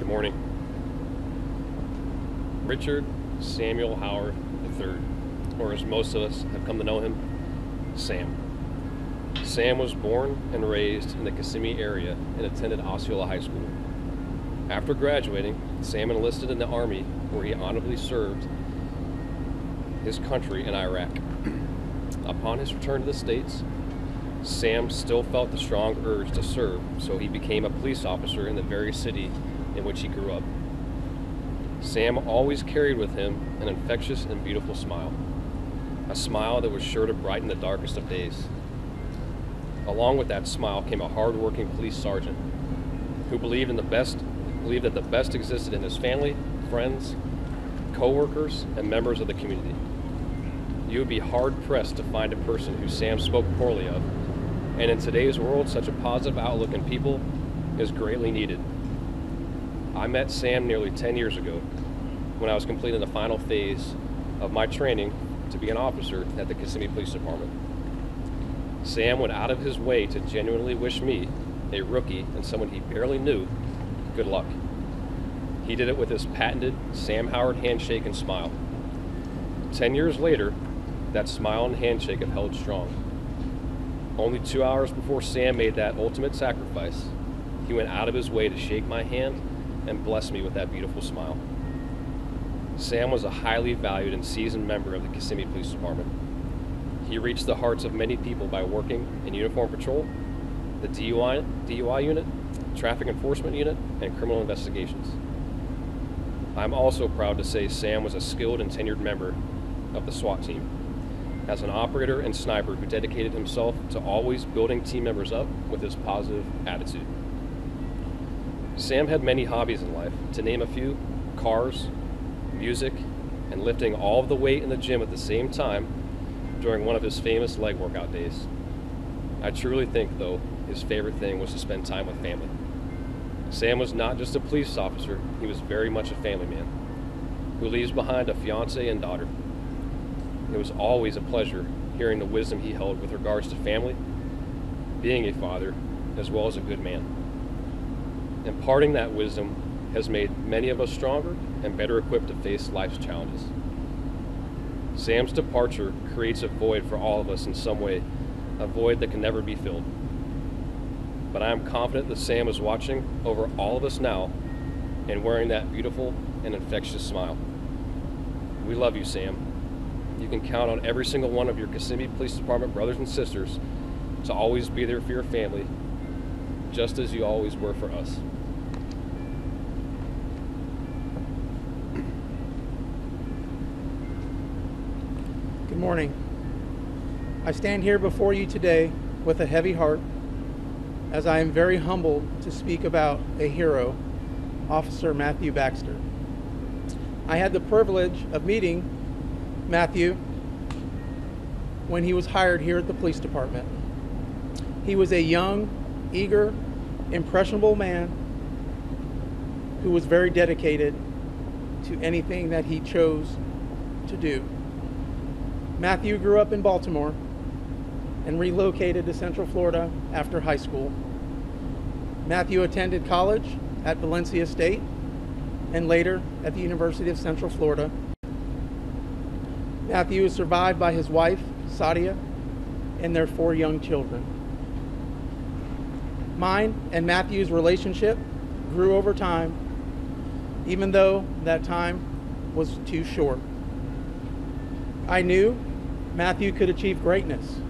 morning. Richard Samuel Howard III, or as most of us have come to know him, Sam. Sam was born and raised in the Kissimmee area and attended Osceola High School. After graduating, Sam enlisted in the Army, where he honorably served his country in Iraq. Upon his return to the States, Sam still felt the strong urge to serve, so he became a police officer in the very city in which he grew up. Sam always carried with him an infectious and beautiful smile, a smile that was sure to brighten the darkest of days. Along with that smile came a hard-working police sergeant who believed that the best existed in his family, friends, co-workers, and members of the community. You would be hard-pressed to find a person who Sam spoke poorly of, and in today's world, such a positive outlook in people is greatly needed. I met Sam nearly 10 years ago when I was completing the final phase of my training to be an officer at the Kissimmee Police Department. Sam went out of his way to genuinely wish me, a rookie and someone he barely knew, good luck. He did it with his patented Sam Howard handshake and smile. 10 years later, that smile and handshake have held strong. Only 2 hours before Sam made that ultimate sacrifice, he went out of his way to shake my hand and bless me with that beautiful smile. Sam was a highly valued and seasoned member of the Kissimmee Police Department. He reached the hearts of many people by working in uniform patrol, the DUI unit, traffic enforcement unit, and criminal investigations. I'm also proud to say Sam was a skilled and tenured member of the SWAT team, as an operator and sniper who dedicated himself to always building team members up with his positive attitude. Sam had many hobbies in life. To name a few: cars, music, and lifting all of the weight in the gym at the same time during one of his famous leg workout days. I truly think, though, his favorite thing was to spend time with family. Sam was not just a police officer, he was very much a family man who leaves behind a fiance and daughter. It was always a pleasure hearing the wisdom he held with regards to family, being a father, as well as a good man. Imparting that wisdom has made many of us stronger and better equipped to face life's challenges. Sam's departure creates a void for all of us in some way, a void that can never be filled. But I am confident that Sam is watching over all of us now and wearing that beautiful and infectious smile. We love you, Sam. You can count on every single one of your Kissimmee Police Department brothers and sisters to always be there for your family, just as you always were for us. Good morning. I stand here before you today with a heavy heart, as I am very humbled to speak about a hero, Officer Matthew Baxter. I had the privilege of meeting Matthew when he was hired here at the police department. He was a young, eager, impressionable man who was very dedicated to anything that he chose to do. Matthew grew up in Baltimore and relocated to Central Florida after high school. Matthew attended college at Valencia State and later at the University of Central Florida. Matthew is survived by his wife, Sadia, and their 4 young children. Mine and Matthew's relationship grew over time, even though that time was too short. I knew Matthew could achieve greatness.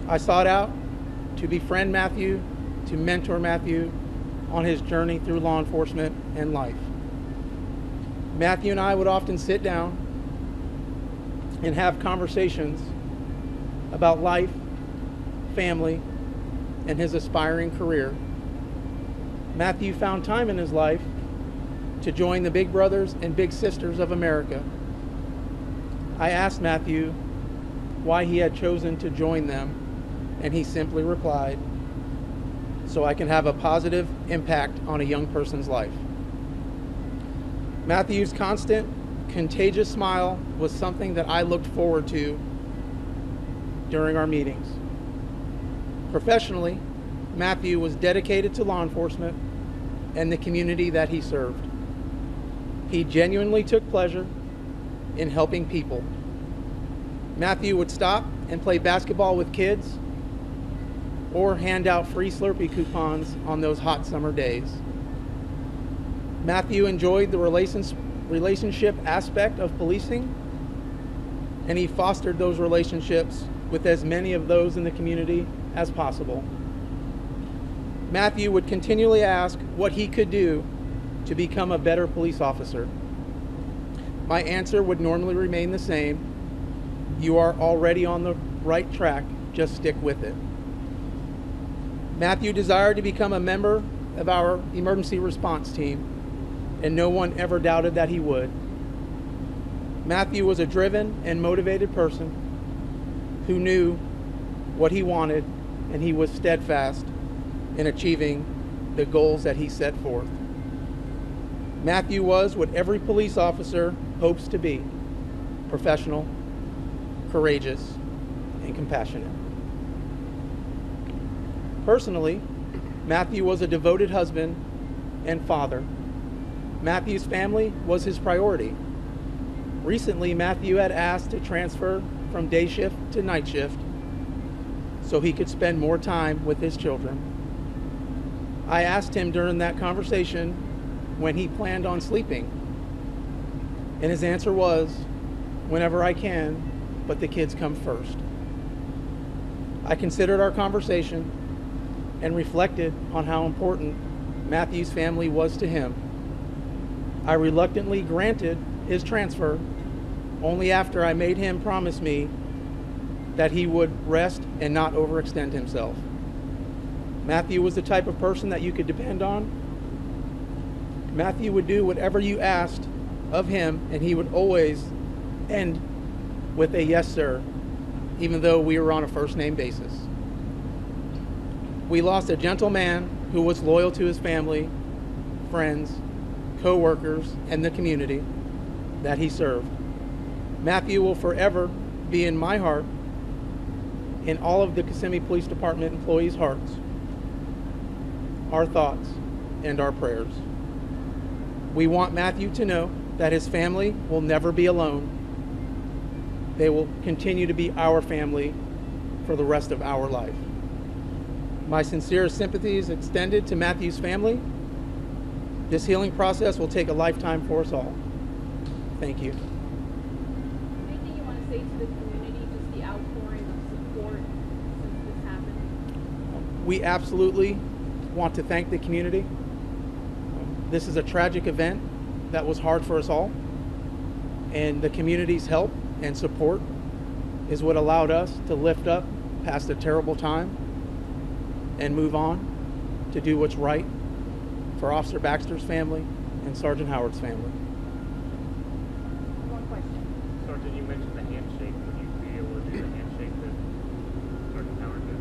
I sought out to befriend Matthew, to mentor Matthew on his journey through law enforcement and life. Matthew and I would often sit down and have conversations about life, family, and his aspiring career. Matthew found time in his life to join the Big Brothers and Big Sisters of America. I asked Matthew why he had chosen to join them, and he simply replied, "So I can have a positive impact on a young person's life." Matthew's constant, contagious smile was something that I looked forward to during our meetings. Professionally, Matthew was dedicated to law enforcement and the community that he served. He genuinely took pleasure in helping people. Matthew would stop and play basketball with kids or hand out free Slurpee coupons on those hot summer days. Matthew enjoyed the relationship aspect of policing, and he fostered those relationships with as many of those in the community as possible. Matthew would continually ask what he could do to become a better police officer. My answer would normally remain the same: you are already on the right track, just stick with it. Matthew desired to become a member of our emergency response team, and no one ever doubted that he would. Matthew was a driven and motivated person who knew what he wanted, and he was steadfast in achieving the goals that he set forth. Matthew was what every police officer hopes to be: professional, courageous, and compassionate. Personally, Matthew was a devoted husband and father. Matthew's family was his priority. Recently, Matthew had asked to transfer from day shift to night shift so he could spend more time with his children. I asked him during that conversation when he planned on sleeping, and his answer was, whenever I can, but the kids come first. I considered our conversation and reflected on how important Matthew's family was to him. I reluctantly granted his transfer only after I made him promise me that he would rest and not overextend himself. Matthew was the type of person that you could depend on. Matthew would do whatever you asked of him, and he would always end with a yes, sir, even though we were on a first name basis. We lost a gentle man who was loyal to his family, friends, co-workers, and the community that he served. Matthew will forever be in my heart, in all of the Kissimmee Police Department employees' hearts, our thoughts, and our prayers. We want Matthew to know that his family will never be alone. They will continue to be our family for the rest of our life. My sincere sympathies extended to Matthew's family. This healing process will take a lifetime for us all. Thank you. Anything you want to say to the community, just the outpouring of support since this happened? We absolutely want to thank the community. This is a tragic event that was hard for us all, and the community's help and support is what allowed us to lift up past a terrible time and move on to do what's right for Officer Baxter's family and Sergeant Howard's family. One question. Sergeant, you mentioned the handshake. Would you be able to do the handshake that Sergeant Howard did?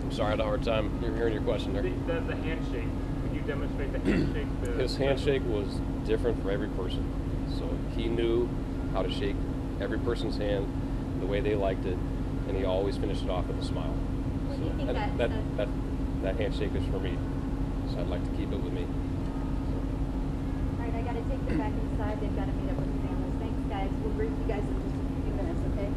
I'm sorry, I had a hard time hearing your question there. The handshake. Would you demonstrate the handshake? His handshake was different for every person. So he knew how to shake every person's hand the way they liked it, and he always finished it off with a smile. What do you think That handshake is for me, so I'd like to keep it with me. All right, I got to take them back inside. They've got to meet up with the families. Thanks, guys. We'll brief you guys in just a few minutes, okay?